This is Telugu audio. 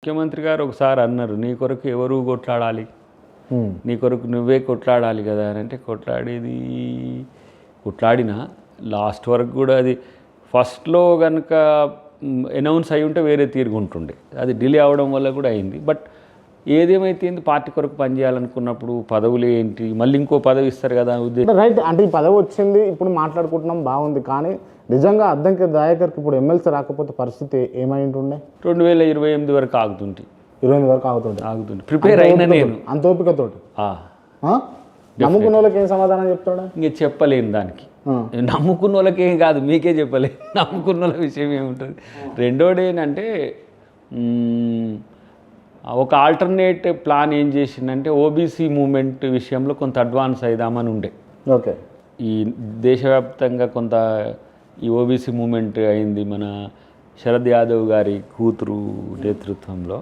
ముఖ్యమంత్రి గారు ఒకసారి అన్నారు, నీ కొరకు ఎవరు కొట్లాడాలి, నీ కొరకు నువ్వే కొట్లాడాలి కదా అని. అంటే కొట్లాడినా లాస్ట్ వరకు కూడా అది ఫస్ట్లో కనుక అనౌన్స్ అయి ఉంటే వేరే తీరుగుంటుండే. అది డిలే అవడం వల్ల కూడా అయింది. బట్ ఏదేమైతే పార్టీ కొరకు పనిచేయాలనుకున్నప్పుడు పదవులు ఏంటి, మళ్ళీ ఇంకో పదవి ఇస్తారు కదా ఉద్దేశం. రైట్, అంటే ఈ పదవి వచ్చింది, ఇప్పుడు మాట్లాడుకుంటున్నాం బాగుంది, కానీ నిజంగా అద్దంకి దయాకర్కి ఇప్పుడు ఎమ్మెల్సీ రాకపోతే పరిస్థితి ఏమై ఉంటుండే? 2028 వరకు ఆగుతుంటే 20 వరకు ఆగుతుండే. ప్రిపేర్ అయినా నేను అంత ఓపికతోటి నమ్ముకున్న వాళ్ళకి ఏం సమాధానం చెప్తాడా? ఇంక చెప్పలేను దానికి. నమ్ముకున్న వాళ్ళకి ఏం కాదు, మీకే చెప్పలేదు. నమ్ముకున్న వాళ్ళ విషయం ఏముంటుంది. రెండోది ఏంటంటే ఒక ఆల్టర్నేట్ ప్లాన్ ఏం చేసిందంటే ఓబీసీ మూమెంట్ విషయంలో కొంత అడ్వాన్స్ అయిదామని ఉండే. ఓకే, ఈ దేశవ్యాప్తంగా కొంత ఈ ఓబీసీ మూమెంట్ అయింది మన శరద్ యాదవ్ గారి కూతురు నేతృత్వంలో.